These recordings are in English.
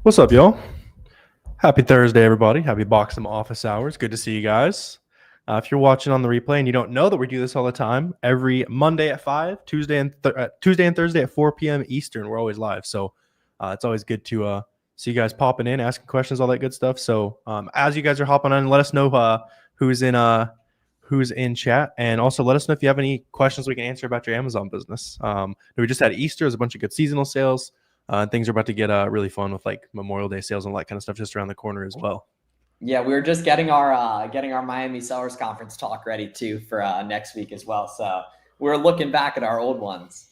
What's up, y'all? Happy Thursday, everybody. Happy Boxem office hours. Good to see you guys. If you're watching on the replay and you don't know that we do this all the time, every Monday at 5, Tuesday and Thursday at 4 p.m. Eastern, we're always live. So it's always good to see you guys popping in, asking questions, all that good stuff. So as you guys are hopping on, let us know who's in chat, and also let us know if you have any questions we can answer about your Amazon business. We just had Easter. There's a bunch of good seasonal sales. Things are about to get really fun with like Memorial Day sales and all that kind of stuff just around the corner as well. Yeah, we were just getting our Miami Sellers Conference talk ready too for next week as well. So we're looking back at our old ones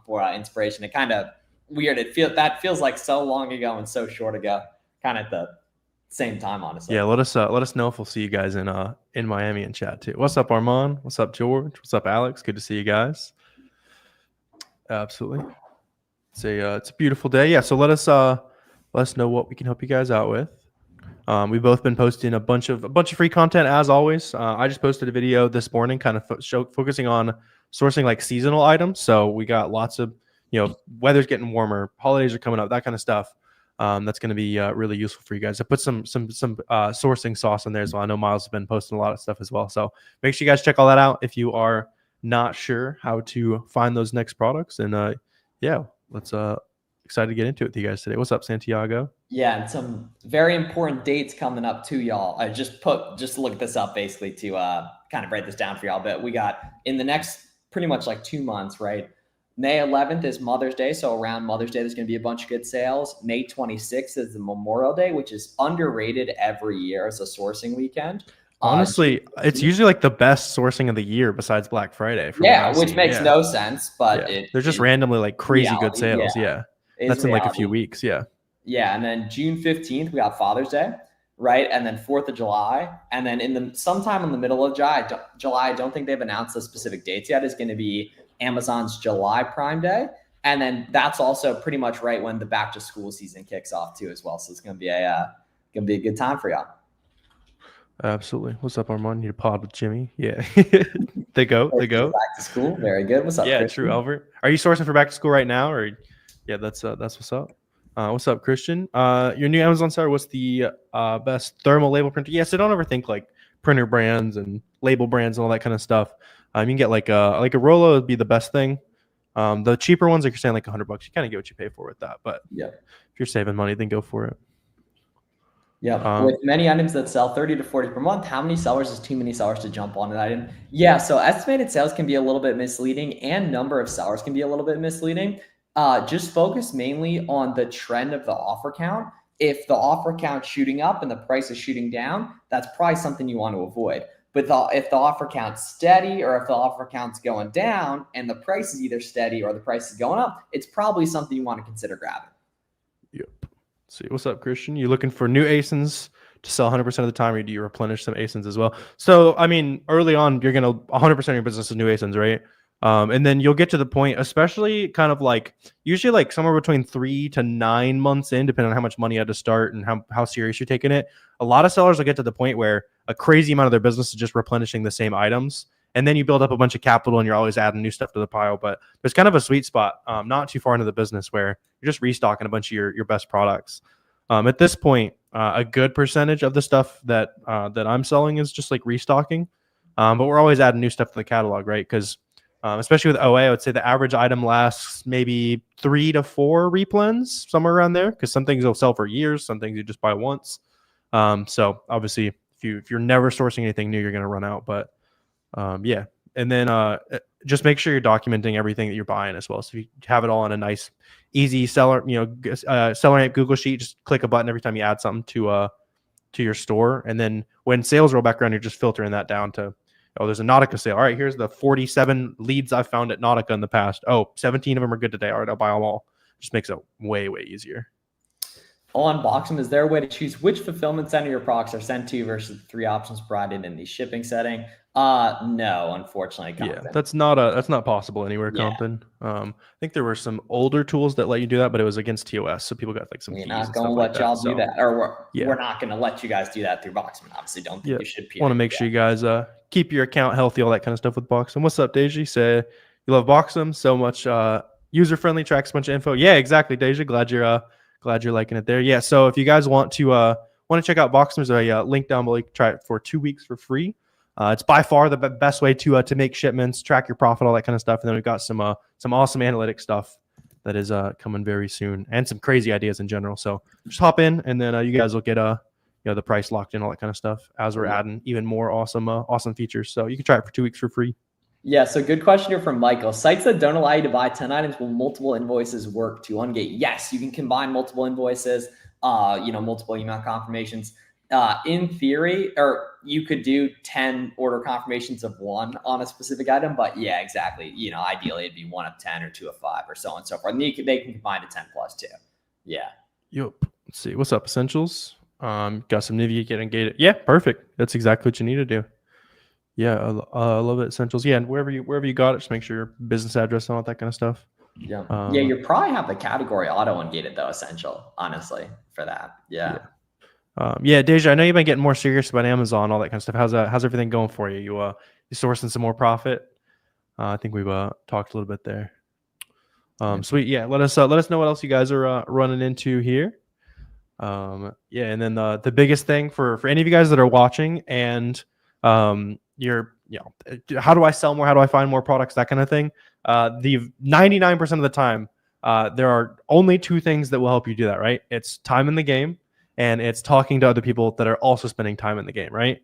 for inspiration. It kind of weird. That feels like so long ago and so short ago, kind of at the same time, honestly. Yeah, let us know if we'll see you guys in Miami and chat too. What's up, Armand? What's up, George? What's up, Alex? Good to see you guys. Absolutely. It's a beautiful day. Yeah, so let us know what we can help you guys out with. We've both been posting a bunch of free content as always. I just posted a video this morning, kind of focusing on sourcing like seasonal items. So we got lots of weather's getting warmer, holidays are coming up, that kind of stuff. That's going to be really useful for you guys. I put some sourcing sauce in there as well. I know Miles has been posting a lot of stuff as well. So make sure you guys check all that out if you are not sure how to find those next products. And yeah. Let's excited to get into it with you guys today. What's up, Santiago? Yeah, and some very important dates coming up too, y'all. I just look this up basically to kind of break this down for y'all. But we got in the next pretty much like 2 months, right? May 11th is Mother's Day, so around Mother's Day there's going to be a bunch of good sales. May 26th is the Memorial Day, which is underrated every year as a sourcing weekend. Honestly, it's usually like the best sourcing of the year besides Black Friday. Yeah, which makes no sense, but they're just randomly like crazy good sales. Yeah, that's in like a few weeks. Yeah. Yeah, and then June 15th we got Father's Day, right? And then 4th of July, and then sometime in the middle of July, I don't think they've announced the specific dates yet, is going to be Amazon's July Prime Day, and then that's also pretty much right when the back to school season kicks off too as well. So it's going to be a good time for y'all. Absolutely. What's up, Armand? Need a pod with Jimmy? Yeah. They go. Back to school. Very good. What's up? Yeah, Christian? True, Albert. Are you sourcing for back to school right now, or? Yeah, that's what's up. What's up, Christian? Your new Amazon seller. What's the best thermal label printer? Yeah, so don't overthink like printer brands and label brands and all that kind of stuff. You can get like a Rollo would be the best thing. The cheaper ones, like you're saying, like $100, you kind of get what you pay for with that. But yeah, if you're saving money, then go for it. Yeah, with many items that sell 30 to 40 per month, how many sellers is too many sellers to jump on an item? Yeah, so estimated sales can be a little bit misleading and number of sellers can be a little bit misleading. Just focus mainly on the trend of the offer count. If the offer count's shooting up and the price is shooting down, that's probably something you want to avoid. But if the offer count's steady or if the offer count's going down and the price is either steady or the price is going up, it's probably something you want to consider grabbing. Yep. See, what's up, Christian? You looking for new ASINs to sell 100% of the time, or do you replenish some ASINs as well? So, I mean, early on, you're going to 100% of your business is new ASINs, right? And then you'll get to the point, especially kind of like usually like somewhere between 3 to 9 months in, depending on how much money you had to start and how serious you're taking it. A lot of sellers will get to the point where a crazy amount of their business is just replenishing the same items. And then you build up a bunch of capital and you're always adding new stuff to the pile. But there's kind of a sweet spot, not too far into the business, where you're just restocking a bunch of your best products. At this point, a good percentage of the stuff that I'm selling is just like restocking. But we're always adding new stuff to the catalog, right? Because especially with OA, I would say the average item lasts maybe 3 to 4 replens, somewhere around there. Because some things will sell for years, some things you just buy once. So obviously, if you're never sourcing anything new, you're going to run out. But yeah, and then just make sure you're documenting everything that you're buying as well. So if you have it all on a nice, easy seller app Google Sheet, just click a button every time you add something to your store, and then when sales roll back around, you're just filtering that down to, oh, there's a Nautica sale. All right, here's the 47 leads I found at Nautica in the past. Oh, 17 of them are good today. All right, I'll buy them all. Just makes it way, way easier. On Boxem, is there a way to choose which fulfillment center your products are sent to versus the 3 options provided in the shipping setting? No, unfortunately, Compton. Yeah, that's not possible anywhere, Compton. I think there were some older tools that let you do that, but it was against TOS, so people got like some keys. We're not going to let y'all do that, or we're not going to let you guys do that through Boxem. Obviously, don't think you should. Want to make sure you guys keep your account healthy, all that kind of stuff with Boxem. What's up, Deji? Say you love Boxem so much. User friendly, tracks a bunch of info. Yeah, exactly, Deji. Glad glad you're liking it there. Yeah. So if you guys want to check out Boxem, there's a link down below. You can try it for 2 weeks for free. It's by far the best way to make shipments, track your profit, all that kind of stuff. And then we've got some awesome analytic stuff that is coming very soon, and some crazy ideas in general. So just hop in, and then you guys will get the price locked in, all that kind of stuff, as we're adding even more awesome features. So you can try it for 2 weeks for free. Yeah, so good question here from Michael. Sites that don't allow you to buy 10 items, will multiple invoices work to ungate? Yes, you can combine multiple invoices, multiple email confirmations. In theory, or you could do 10 order confirmations of one on a specific item, but yeah, exactly. Ideally it'd be 1 of 10 or 2 of 5 or so on and so forth. And they can combine to 10 plus too. Yeah. Yep. Let's see. What's up, Essentials? Got some Nivea get ungated. Yeah, perfect. That's exactly what you need to do. Yeah, I love it, Essentials. Yeah, and wherever you got it, just make sure your business address and all that kind of stuff. Yeah. You probably have the category auto ungated though, Essential, honestly, for that. Yeah. Deja, I know you've been getting more serious about Amazon, all that kind of stuff. How's everything going for you? You sourcing some more profit? I think we've talked a little bit there. Sweet. Yeah, let us know what else you guys are running into here. And then the biggest thing for any of you guys that are watching, and how do I sell more? How do I find more products? That kind of thing. The 99% of the time, there are only 2 things that will help you do that, right? It's time in the game, and it's talking to other people that are also spending time in the game, right?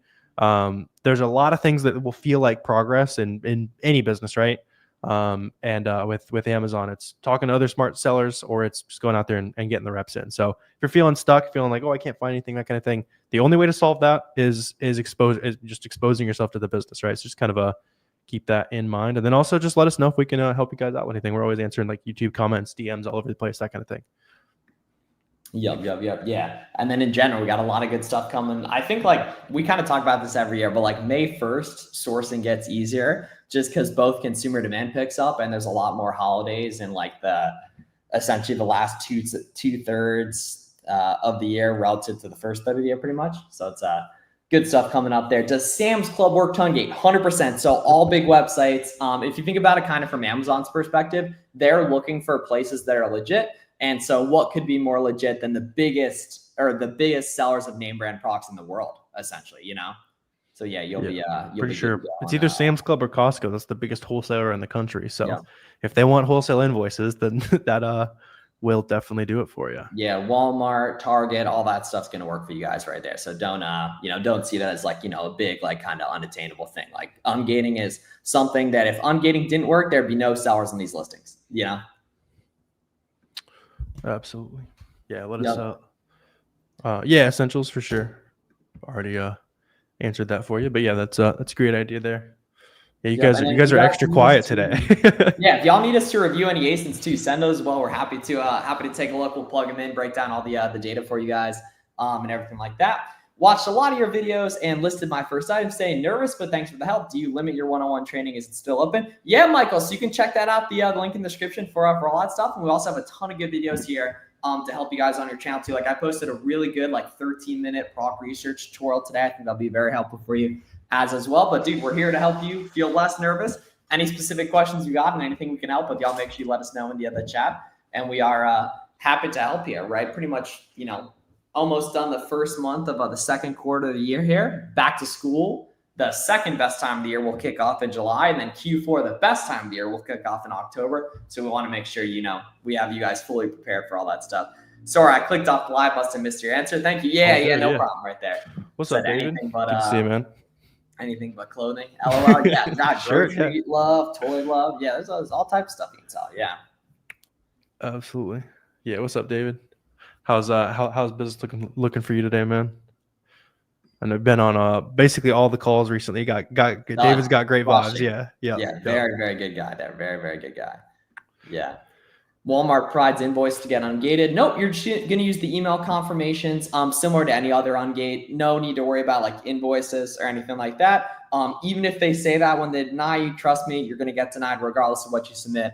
There's a lot of things that will feel like progress in any business, right? With Amazon, it's talking to other smart sellers, or it's just going out there and getting the reps in. So if you're feeling stuck, feeling like, oh, I can't find anything, that kind of thing, the only way to solve that is just exposing yourself to the business, right? So just kind of keep that in mind. And then also just let us know if we can help you guys out with anything. We're always answering like YouTube comments, DMs all over the place, that kind of thing. Yep. Yeah. And then in general, we got a lot of good stuff coming. I think we kind of talk about this every year, but May 1st, sourcing gets easier just because both consumer demand picks up, and there's a lot more holidays in essentially the last two thirds of the year relative to the first third of the year, pretty much. So it's good stuff coming up there. Does Sam's Club work to ungate? 100%. So all big websites, if you think about it kind of from Amazon's perspective, they're looking for places that are legit. And so what could be more legit than the biggest sellers of name brand products in the world, essentially, So yeah, you'll be pretty sure it's either Sam's Club or Costco. That's the biggest wholesaler in the country. So if they want wholesale invoices, then that will definitely do it for you. Yeah, Walmart, Target, all that stuff's gonna work for you guys right there. So don't see that as a big kind of unattainable thing. Ungating is something that if ungating didn't work, there'd be no sellers in these listings. Absolutely. Yeah, let us Essentials for sure. Already answered that for you, but yeah, that's a great idea there. Yeah, you guys are extra quiet today. Yeah, if y'all need us to review any ASINs too, send those as well. We're happy to take a look. We'll plug them in, break down all the data for you guys, and everything like that. Watched a lot of your videos and listed my first item, saying nervous, but thanks for the help. Do you limit your one-on-one training? Is it still open? Yeah, Michael. So you can check that out, the link in the description for all that stuff. And we also have a ton of good videos here to help you guys on your channel too. I posted a really good 13-minute product research tutorial today. I think that'll be very helpful for you as well. But dude, we're here to help you feel less nervous. Any specific questions you got and anything we can help with, y'all make sure you let us know in the chat. And we are happy to help you, right? Pretty much, almost done the first month of the second quarter of the year here. Back to school, the second best time of the year will kick off in July, and then Q4, the best time of the year, will kick off in October. So we want to make sure we have you guys fully prepared for all that stuff. Sorry, I clicked off live, must have missed your answer. Thank you. No problem right there. What's up, David? Good to see you, man. Anything but clothing. LOL. Yeah, sure. Grocery love, toy love. Yeah, there's all types of stuff you can sell. Yeah. Absolutely. Yeah. What's up, David? How's business looking for you today, man? And I've been on basically all the calls recently. David's got great vibes. Yeah. Very, very good guy there. Very, very good guy. Yeah. Walmart provides invoice to get ungated. Nope, you're going to use the email confirmations similar to any other ungate. No need to worry about invoices or anything like that. Even if they say that when they deny you, trust me, you're going to get denied regardless of what you submit.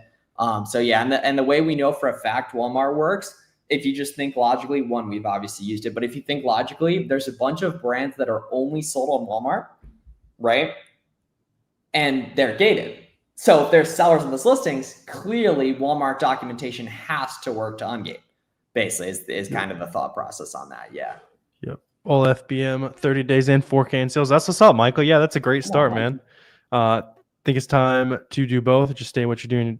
So yeah, and the way we know for a fact Walmart works, if you just think logically, one, we've obviously used it, but if you think logically, there's a bunch of brands that are only sold on Walmart, right? And they're gated. So if there's sellers in those listings, clearly Walmart documentation has to work to ungate, basically is kind of the thought process on that. Yeah. Yep. All FBM 30 days in, 4K in sales. That's what's up, Michael. Yeah, that's a great start, man. Think it's time to do both. Just stay what you're doing.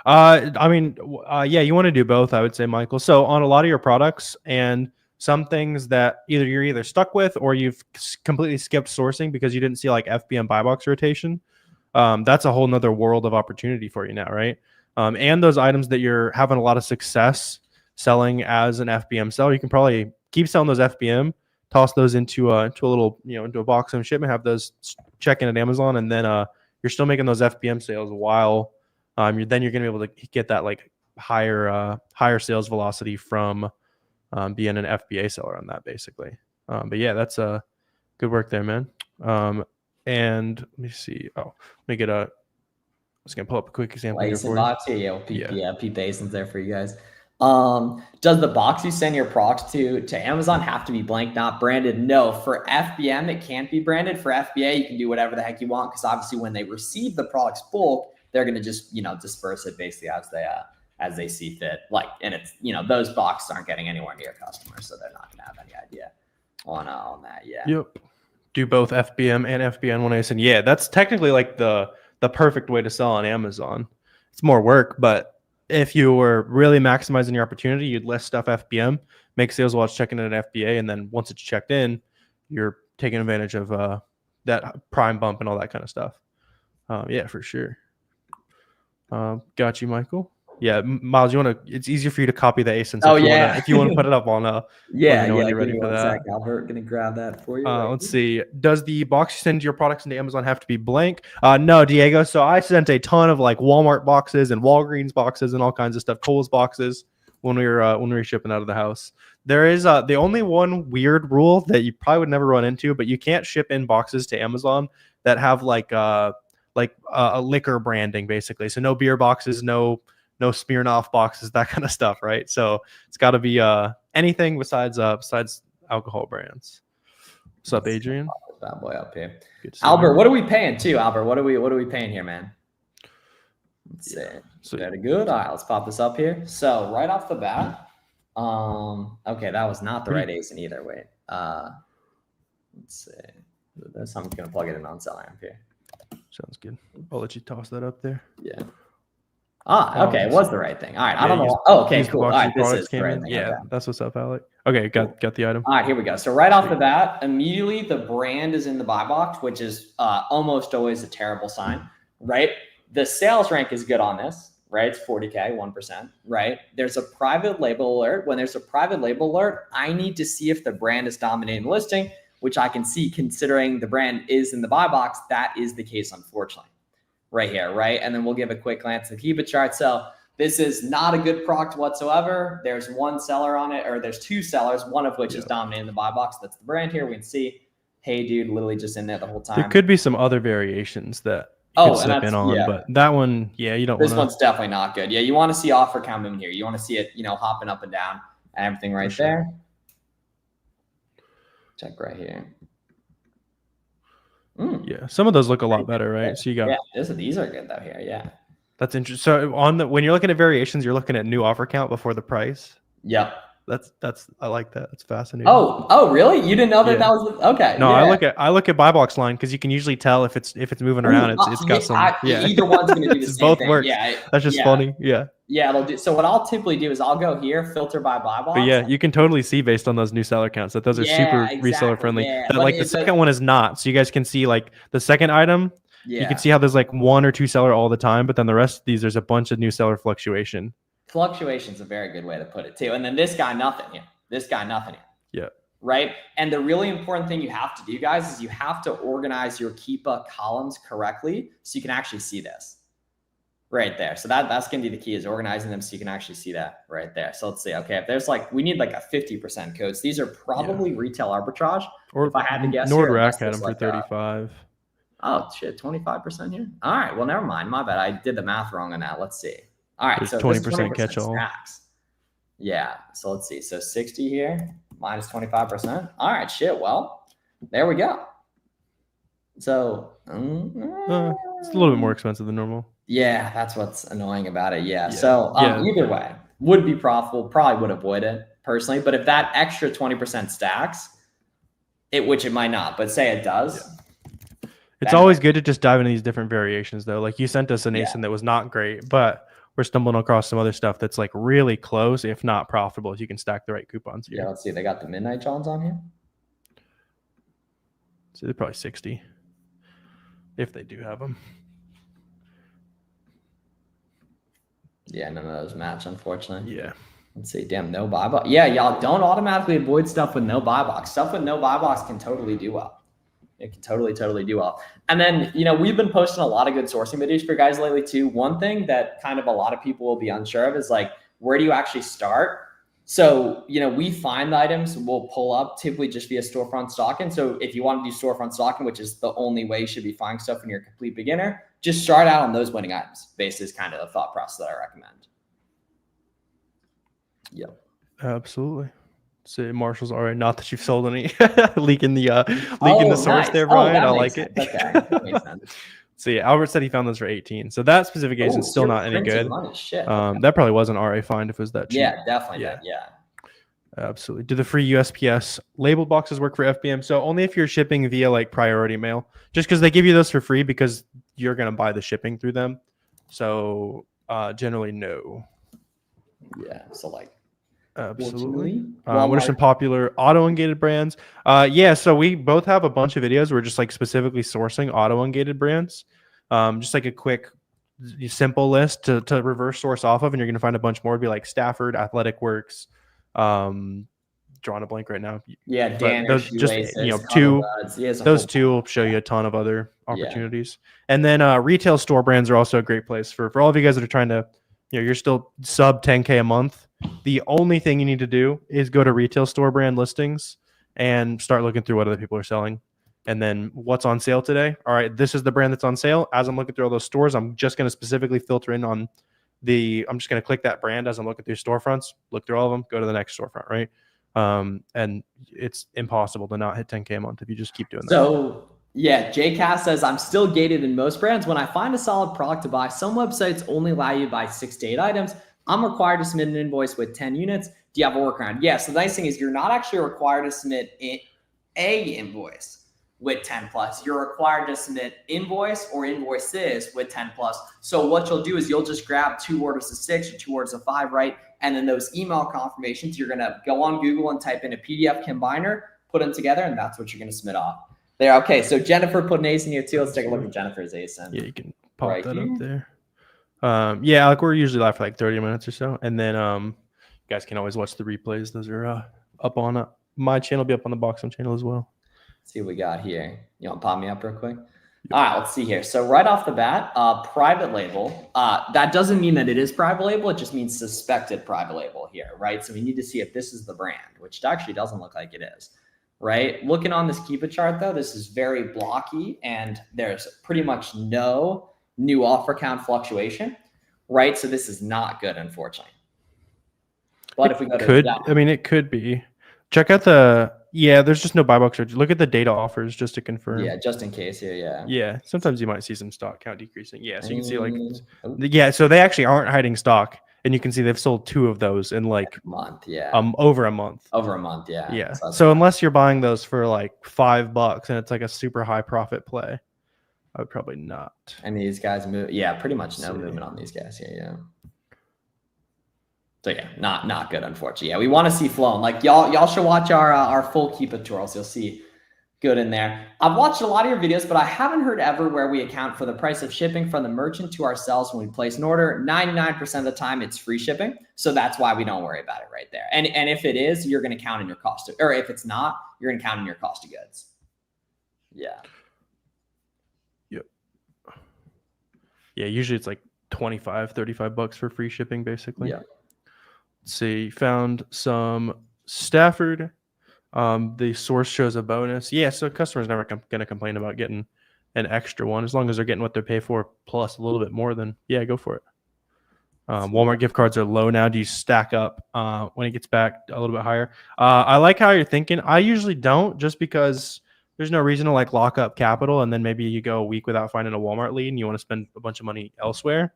Yeah, you want to do both, I would say, Michael. So on a lot of your products and some things that you're stuck with or you've completely skipped sourcing because you didn't see like FBM buy box rotation. That's a whole nother world of opportunity for you now, right? And those items that you're having a lot of success selling as an FBM seller, you can probably keep selling those FBM, toss those into a little, into a Boxem shipment, have those check in at Amazon, and then you're still making those FBM sales while you're going to be able to get that like higher sales velocity from being an FBA seller on that, basically. But yeah, that's good work there, man. And let me see. Oh, let me get I was gonna pull up a quick example here for box here. Yeah, we'll peep the ASINs there for you guys. Does the box you send your products to Amazon have to be blank, not branded? No. For FBM, it can't be branded. For FBA, you can do whatever the heck you want because obviously when they receive the products bulk, they're gonna just disperse it basically as they see fit. Like, and it's those boxes aren't getting anywhere near customers, so they're not gonna have any idea on that. Yeah. Yep. Do both FBM and FBN when ASIN. Yeah, that's technically like the perfect way to sell on Amazon. It's more work, but if you were really maximizing your opportunity, you'd list stuff FBM, make sales while it's checking in at FBA, and then once it's checked in, you're taking advantage of that prime bump and all that kind of stuff. Yeah, for sure. Got you, Michael. Yeah, Miles, it's easier for you to copy the ASIN. So if you want to put it up on when you're ready for that. Albert, gonna grab that for you. Let's see. Does the box you send your products into Amazon have to be blank? No, Diego. So I sent a ton of like Walmart boxes and Walgreens boxes and all kinds of stuff, Kohl's boxes when we were shipping out of the house. There is the only one weird rule that you probably would never run into, but you can't ship in boxes to Amazon that have like a liquor branding, basically. So no beer boxes, no Smirnoff boxes, that kind of stuff, right? So it's got to be anything besides alcohol brands. What's up, Adrian? Bad boy up here. Albert, what are we paying too? Albert, what are we paying here, man? Let's see. So, very good. All right, let's pop this up here. So right off the bat, okay, that was not the right ASIN either. Wait, let's see. I'm gonna plug it in on Sellamp here. Sounds good. I'll let you toss that up there. Yeah. Okay, it was the right thing. All right, I don't know. Okay, cool. All right, this is the right thing. Yeah, that's what's up, Alec. Okay, got the item. All right, here we go. So right off the bat, immediately the brand is in the buy box, which is almost always a terrible sign, right? The sales rank is good on this, right? It's 40K, 1%, right? There's a private label alert. When there's a private label alert, I need to see if the brand is dominating the listing, which I can see considering the brand is in the buy box. That is the case, unfortunately. Right here, right? And then we'll give a quick glance at the Kiva chart. So this is not a good product whatsoever. There's one seller on it, or there's two sellers, one of which is dominating the buy box. That's the brand here. We can see, hey, dude, literally just in there the whole time. There could be some other variations that you could step in on, but that one, you don't. This one's definitely not good. Yeah, you want to see offer count in here. You want to see it, hopping up and down and everything right there. Check right here. Yeah, some of those look a lot better, right? So you got these are good though here. Yeah, that's interesting. So when you're looking at variations, you're looking at new offer count before the price. Yep. That's I like that. That's fascinating. Oh, really? You didn't know that was okay? No, yeah. I look at buy box line because you can usually tell if it's moving around. It's got some. Either one's going to do the same both thing. Works. Yeah, that's just funny. Yeah. Yeah, it'll do. So what I'll typically do is I'll go here, filter by buy box. But yeah, you can totally see based on those new seller counts that those are super reseller friendly. Yeah. That, like the second one is not. So you guys can see like the second item. Yeah. You can see how there's like one or two seller all the time, but then the rest of these there's a bunch of new seller fluctuation. Fluctuation is a very good way to put it too. And then this guy nothing here. This guy nothing here. Yeah. Right. And the really important thing you have to do, guys, is you have to organize your Keepa columns correctly so you can actually see this. Right there. So that's going to be the key, is organizing them so you can actually see that right there. So let's see. Okay. If there's we need like a 50% code. So these are probably retail arbitrage. Or if I had to guess, Nordrack had them for 35. Oh shit. 25% here. All right. Well, never mind. My bad. I did the math wrong on that. Let's see. All right. There's so 20% catch all. Yeah. So let's see. So 60 here minus 25%. All right. Shit. Well, there we go. So it's a little bit more expensive than normal. Yeah, that's what's annoying about it. Yeah. So either way, would be profitable, probably would avoid it personally. But if that extra 20% stacks, which it might not, but say it does. Yeah. It's always good to just dive into these different variations though. Like you sent us an ASIN that was not great, but we're stumbling across some other stuff that's like really close, if not profitable, if you can stack the right coupons here. Yeah, let's see. They got the Midnight Johns on here. So they're probably 60 if they do have them. Yeah, none of those match, unfortunately. Yeah. Let's see. Damn, no buy box. Yeah, y'all don't automatically avoid stuff with no buy box. Stuff with no buy box can totally do well. It can totally do well. And then, we've been posting a lot of good sourcing videos for guys lately too. One thing that kind of a lot of people will be unsure of is like, where do you actually start? So, we find the items we'll pull up typically just via storefront stocking. So if you want to do storefront stocking, which is the only way you should be finding stuff when you're a complete beginner, just start out on those winning items. Basically is kind of the thought process that I recommend. Yep. Absolutely. So Marshall's all right. Not that you've sold any. leaking the source nice. there, Brian. I like sense. it. Okay, that makes sense. So yeah, Albert said he found those for 18. So that specification is still not any good. Shit. That probably was an RA find if it was that cheap. Yeah, definitely. Yeah. Absolutely. Do the free USPS label boxes work for FBM? So only if you're shipping via like priority mail, just because they give you those for free because you're going to buy the shipping through them. So generally no. Yeah. So like. Absolutely. What are some popular auto ungated brands? So we both have a bunch of videos. We're just like specifically sourcing auto ungated brands. Just like a quick, simple list to reverse source off of, and you're going to find a bunch more. It'd be like Stafford, Athletic Works. Drawing a blank right now. Yeah, Dan. Those just two. Those two will show you a ton of other opportunities. And then retail store brands are also a great place for all of you guys that are trying to. You're still sub 10K a month. The only thing you need to do is go to retail store brand listings and start looking through what other people are selling. And then what's on sale today? All right, this is the brand that's on sale. As I'm looking through all those stores, I'm just going to specifically filter in on I'm just going to click that brand as I'm looking through storefronts, look through all of them, go to the next storefront, right? And it's impossible to not hit 10K a month if you just keep doing that. So yeah, JCast says, I'm still gated in most brands. When I find a solid product to buy, some websites only allow you to buy 6 to 8 items. I'm required to submit an invoice with 10 units. Do you have a workaround? Yeah, so the nice thing is you're not actually required to submit a invoice with 10 plus. You're required to submit invoice or invoices with 10 plus. So what you'll do is you'll just grab 2 orders of 6 or 2 orders of 5, right? And then those email confirmations, you're going to go on Google and type in a PDF combiner, put them together, and that's what you're going to submit off. There. Okay, so Jennifer put an ASIN here too. Let's take a look at Jennifer's ASIN. Yeah, you can pop that up there. Like we're usually live for like 30 minutes or so. And then you guys can always watch the replays. Those are up on my channel, be up on the Boxem channel as well. Let's see what we got here. You want to pop me up real quick? All right, let's see here. So right off the bat, private label. That doesn't mean that it is private label. It just means suspected private label here, right? So we need to see if this is the brand, which actually doesn't look like it is. Right? Looking on this Keepa chart, though, this is very blocky, and there's pretty much no new offer count fluctuation, right? So this is not good, unfortunately. But if we go to it could be. Check out there's just no buy box. Look at the data offers just to confirm. Yeah, just in case here, yeah. Yeah, sometimes you might see some stock count decreasing. Yeah, so you can see so they actually aren't hiding stock. And you can see they've sold 2 of those in like a month, yeah. Over a month. Over a month, yeah. Yeah. So unless you're buying those for like $5 and it's like a super high profit play, I would probably not. And these guys move, yeah, pretty much no movement on these guys here, yeah. So yeah, not good, unfortunately. Yeah, we want to see flowing. Like y'all should watch our full Keepa tutorials. You'll see good in there. I've watched a lot of your videos, but I haven't heard ever where we account for the price of shipping from the merchant to ourselves when we place an order. 99% of the time it's free shipping. So that's why we don't worry about it right there. And if it is, you're going to count in your cost or if it's not, you're going to count in your cost of goods. Yeah. Yep. Yeah. Usually it's like $25-$35 for free shipping basically. Yeah. Let's see. Found some Stafford. The source shows a bonus. Yeah, so customers never going to complain about getting an extra one as long as they're getting what they pay for plus a little bit more. Then yeah, go for it. Walmart gift cards are low now. Do you stack up when it gets back a little bit higher? I like how you're thinking. I usually don't, just because there's no reason to like lock up capital and then maybe you go a week without finding a Walmart lead and you want to spend a bunch of money elsewhere.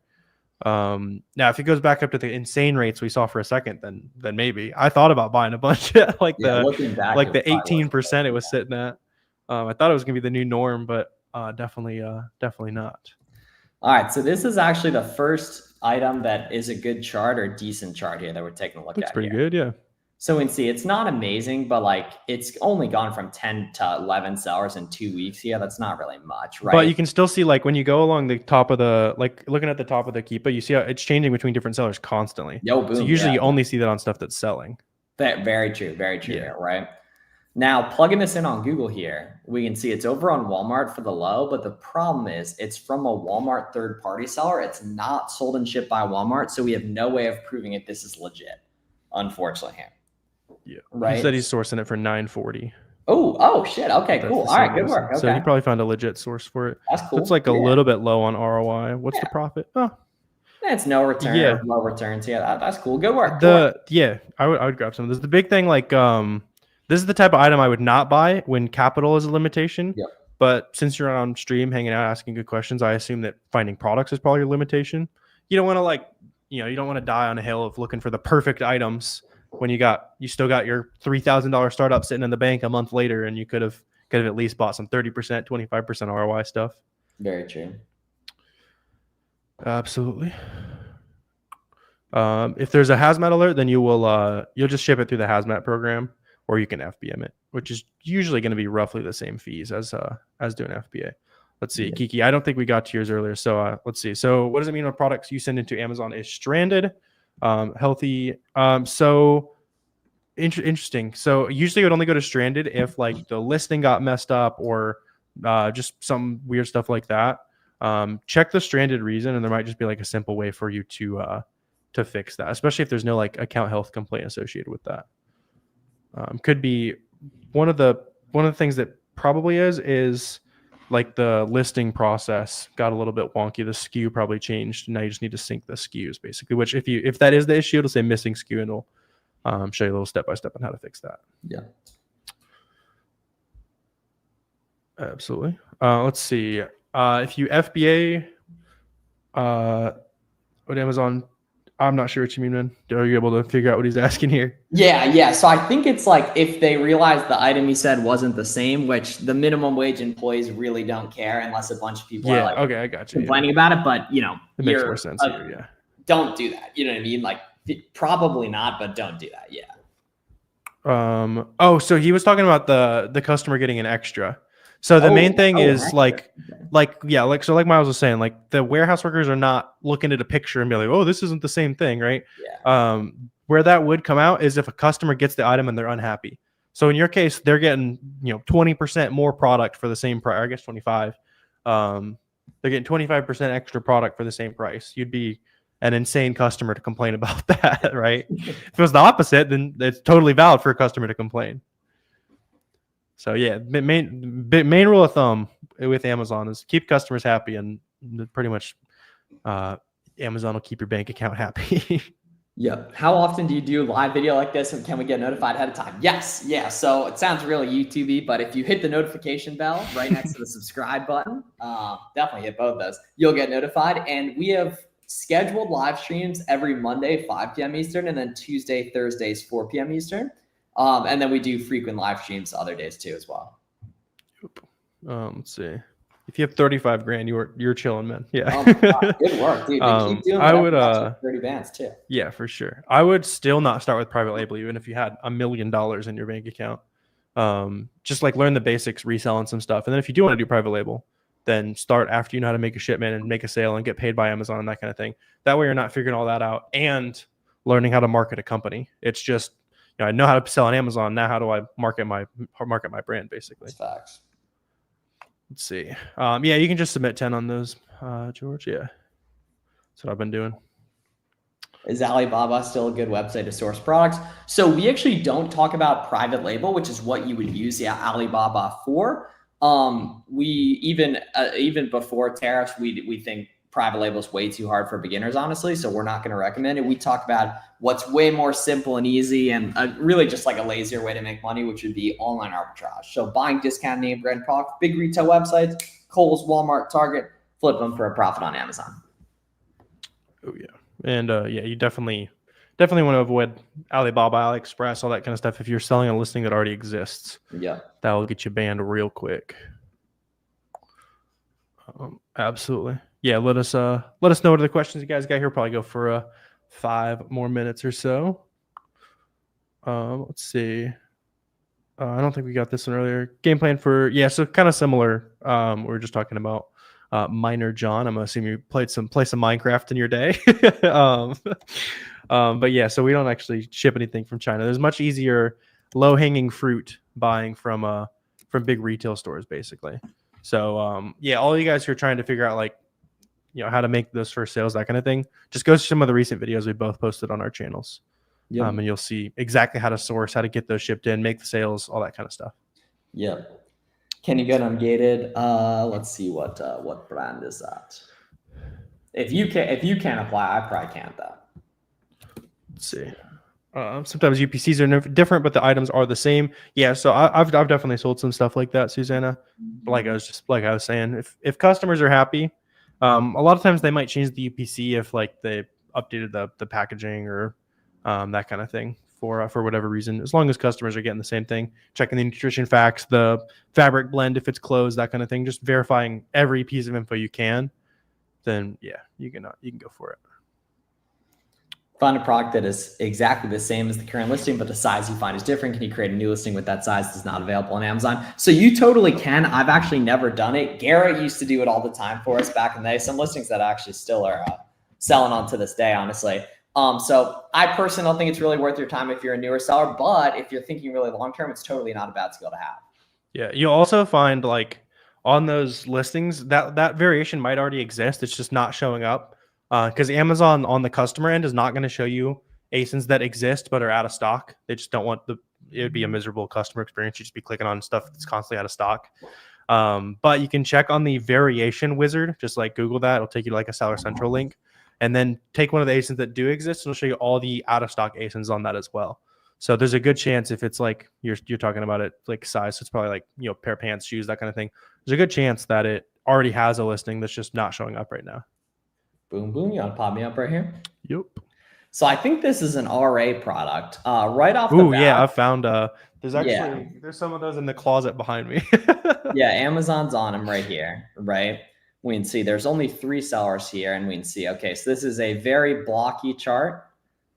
Now if it goes back up to the insane rates we saw for a second, then maybe. I thought about buying a bunch like looking back, the 18% it was sitting at. I thought it was gonna be the new norm, but definitely not. All right, so this is actually the first item that is a good chart or decent chart here that we're taking a look at. Looks pretty good, yeah. So we can see it's not amazing, but like it's only gone from 10 to 11 sellers in 2 weeks here. That's not really much, right? But you can still see, like, when you go along the top of the, like, looking at the top of the Keepa, you see how it's changing between different sellers constantly. Boom, so usually you only see that on stuff that's selling. Very true here, right? Now, plugging this in on Google here, we can see it's over on Walmart for the low, but the problem is it's from a Walmart third-party seller. It's not sold and shipped by Walmart, so we have no way of proving it this is legit, unfortunately here. Yeah, right. He said he's sourcing it for $9.40. Oh shit. Okay, cool. All right, good work. Okay. So he probably found a legit source for it. That's cool. It's like a little bit low on ROI. What's the profit? Oh, it's no return. Yeah, low returns. Yeah, that's cool. Good work. I would grab some of this. The big thing, like, this is the type of item I would not buy when capital is a limitation. Yep. But since you're on stream, hanging out, asking good questions, I assume that finding products is probably a limitation. You don't want to you don't want to die on a hill of looking for the perfect items when you still got your $3,000 startup sitting in the bank a month later, and you could have at least bought some 30%, 25% ROI stuff. Very true. Absolutely. If there's a hazmat alert, then you'll just ship it through the hazmat program, or you can FBM it, which is usually going to be roughly the same fees as doing FBA. Let's see, Kiki. I don't think we got to yours earlier, so let's see. So what does it mean when products you send into Amazon is stranded? Healthy. So interesting. So usually it would only go to stranded if like the listing got messed up or just some weird stuff like that. Check the stranded reason, and there might just be like a simple way for you to fix that, especially if there's no like account health complaint associated with that. Could be one of the things that probably is like the listing process got a little bit wonky. The SKU probably changed. Now you just need to sync the SKUs basically, which if that is the issue, it'll say missing SKU, and it'll show you a little step-by-step on how to fix that. Yeah. Absolutely. Let's see. If you FBA with Amazon, I'm not sure what you mean, man. Are you able to figure out what he's asking here? Yeah. So I think it's like if they realize the item he said wasn't the same, which the minimum wage employees really don't care unless a bunch of people are like I got you, complaining about it. But it makes more sense here, yeah. Don't do that. You know what I mean? Like probably not, but don't do that. Yeah. So he was talking about the customer getting an extra. So the main thing is like Miles was saying, like the warehouse workers are not looking at a picture and be like, oh, this isn't the same thing, right? Yeah. Where that would come out is if a customer gets the item and they're unhappy. So in your case, they're getting 20% more product for the same price. I guess 25. They're getting 25% extra product for the same price. You'd be an insane customer to complain about that, right? If it was the opposite, then it's totally valid for a customer to complain. So yeah, main rule of thumb with Amazon is keep customers happy, and pretty much Amazon will keep your bank account happy. Yeah. How often do you do live video like this, and can we get notified ahead of time? Yes. Yeah. So it sounds really YouTubey, but if you hit the notification bell right next to the subscribe button, definitely hit both those. You'll get notified, and we have scheduled live streams every Monday, 5 p.m. Eastern, and then Tuesday, Thursdays, 4 p.m. Eastern. And then we do frequent live streams other days too as well. Let's see. If you have 35 grand, you're chilling, man. Yeah. Oh my God, good work, dude. Keep doing I would 30 bands too. Yeah, for sure. I would still not start with private label, even if you had $1 million in your bank account. Just like learn the basics, reselling some stuff, and then if you do want to do private label, then start after you know how to make a shipment and make a sale and get paid by Amazon and that kind of thing. That way, you're not figuring all that out and learning how to market a company. It's just I know how to sell on Amazon. Now, how do I market my brand, basically? That's facts. Let's see. Yeah, you can just submit 10 on those, George. Yeah, that's what I've been doing. Is Alibaba still a good website to source products? So we actually don't talk about private label, which is what you would use Alibaba for. We even before tariffs, we think private label is way too hard for beginners, honestly. So we're not going to recommend it. We talk about what's way more simple and easy and really just like a lazier way to make money, which would be online arbitrage. So buying discount name brand products, big retail websites, Kohl's, Walmart, Target, flip them for a profit on Amazon. Oh yeah, and yeah, you definitely want to avoid Alibaba, AliExpress, all that kind of stuff. If you're selling a listing that already exists, Yeah, that will get you banned real quick. Absolutely. Yeah, let us know what other questions you guys got here. Probably go for 5 more minutes or so. Let's see. I don't think we got this one earlier. Game plan for so kind of similar. We were just talking about Miner John. I'm assuming you play some Minecraft in your day. But yeah, so we don't actually ship anything from China. There's much easier low hanging fruit buying from big retail stores, basically. So yeah, all you guys who are trying to figure out like how to make those first sales, that kind of thing, just go to some of the recent videos we both posted on our channels. Yep. And you'll see exactly how to source, how to get those shipped in, make the sales, all that kind of stuff. Yep. Can you get Ungated? Let's see what brand is that. If you can't apply, I probably can't though. Let's see. Sometimes UPCs are different, but the items are the same. Yeah, so I've definitely sold some stuff like that, Susanna. Like I was saying, if customers are happy, a lot of times they might change the UPC if like they updated the packaging or that kind of thing for whatever reason. As long as customers are getting the same thing, checking the nutrition facts, the fabric blend if it's closed, that kind of thing, just verifying every piece of info you can, then yeah, you can go for it. Find a product that is exactly the same as the current listing, but the size you find is different. Can you create a new listing with that size that's not available on Amazon? So you totally can. I've actually never done it. Garrett used to do it all the time for us back in the day. Some listings that actually still are selling on to this day, honestly. So I personally don't think it's really worth your time if you're a newer seller, but if you're thinking really long-term, it's totally not a bad skill to have. Yeah. You'll also find like on those listings that variation might already exist. It's just not showing up. Because Amazon on the customer end is not going to show you ASINs that exist but are out of stock. They just don't want it would be a miserable customer experience. You just be clicking on stuff that's constantly out of stock. But you can check on the variation wizard, just like Google that. It'll take you to like a Seller Central link, and then take one of the ASINs that do exist, and it'll show you all the out of stock ASINs on that as well. So there's a good chance if it's like you're talking about it like size, so it's probably like pair of pants, shoes, that kind of thing. There's a good chance that it already has a listing that's just not showing up right now. Boom, boom. You want to pop me up right here? Yep. So I think this is an RA product. Right off the bat. Yeah, I found there's some of those in the closet behind me. Yeah, Amazon's on them right here, right? We can see there's only 3 sellers here, and we can see, okay, so this is a very blocky chart.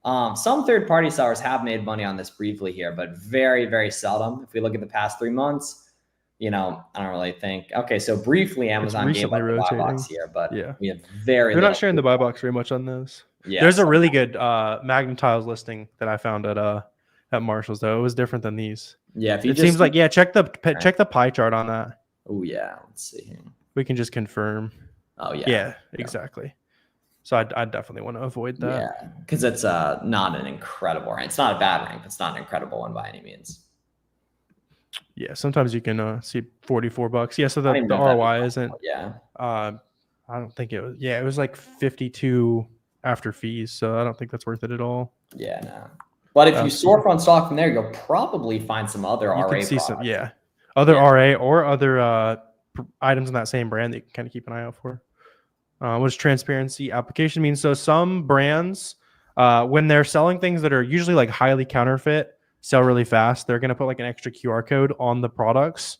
Some third-party sellers have made money on this briefly here, but very, very seldom. If we look at the past 3 months, I don't really think. Okay, so briefly, Amazon gave up the buy box here, but yeah, we have very. They're not sharing the buy box very much on those. Yeah, there's a really good Magnum Tiles listing that I found at Marshall's though. It was different than these. Yeah, it seems like check the pie chart on that. Oh yeah, let's see. We can just confirm. Oh yeah. Yeah, exactly. So I definitely want to avoid that. Yeah, because it's not an incredible rank. It's not a bad rank, but it's not an incredible one by any means. Yeah, sometimes you can see $44. Yeah, so the ROI isn't. Yeah. I don't think it was. Yeah, it was like 52 after fees, so I don't think that's worth it at all. Yeah, no. But if you storefront stock from there, you'll probably find some other RA can see products. Other RA or other items in that same brand that you can kind of keep an eye out for. What does transparency application mean? So some brands, when they're selling things that are usually like highly counterfeit, sell really fast, they're going to put like an extra QR code on the products.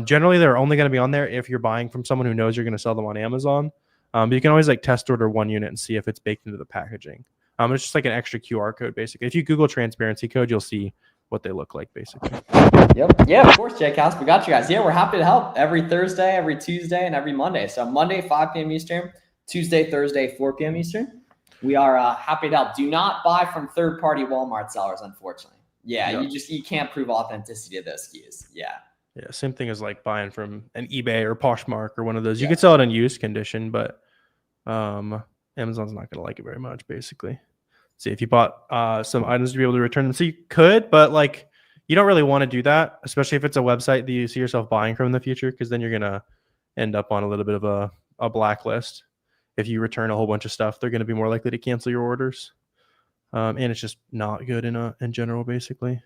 Generally, they're only going to be on there if you're buying from someone who knows you're going to sell them on Amazon. But you can always like test order one unit and see if it's baked into the packaging. It's just like an extra QR code, basically. If you Google transparency code, you'll see what they look like, basically. Yep. Yeah, of course, Jcast. We got you guys. Yeah, we're happy to help every Thursday, every Tuesday, and every Monday. So Monday, 5 p.m. Eastern, Tuesday, Thursday, 4 p.m. Eastern. We are happy to help. Do not buy from third-party Walmart sellers, unfortunately. Yeah, you can't prove authenticity of those SKUs. Yeah. Yeah, same thing as like buying from an eBay or Poshmark or one of those. You could sell it in used condition, but Amazon's not going to like it very much, basically. See, if you bought some items to be able to return them, so you could, but like you don't really want to do that, especially if it's a website that you see yourself buying from in the future, because then you're going to end up on a little bit of a blacklist. If you return a whole bunch of stuff, they're going to be more likely to cancel your orders. And it's just not good in general, basically.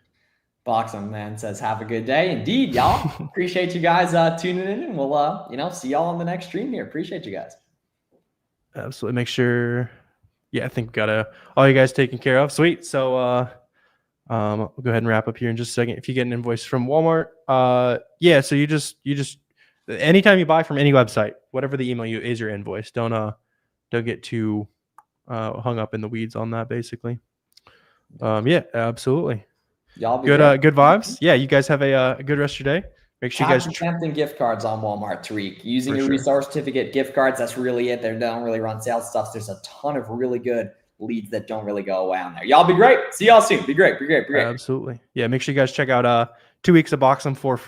Boxem man says, have a good day. Indeed, y'all. Appreciate you guys tuning in, and we'll see y'all on the next stream here. Appreciate you guys. Absolutely. Make sure yeah, I think we got all you guys taken care of. Sweet. So we'll go ahead and wrap up here in just a second. If you get an invoice from Walmart, yeah, so you just anytime you buy from any website, whatever the email you is your invoice. Don't get too hung up in the weeds on that, basically. Yeah, absolutely. Y'all be good good vibes. Yeah, you guys have a good rest of your day. Make sure you guys and gift cards on Walmart, Tariq. Using For your sure. reseller certificate, gift cards, that's really it. They don't really run sales stuff. There's a ton of really good leads that don't really go away on there. Y'all be great. See y'all soon. Be great. Absolutely. Yeah, make sure you guys check out 2 weeks of Boxem for free.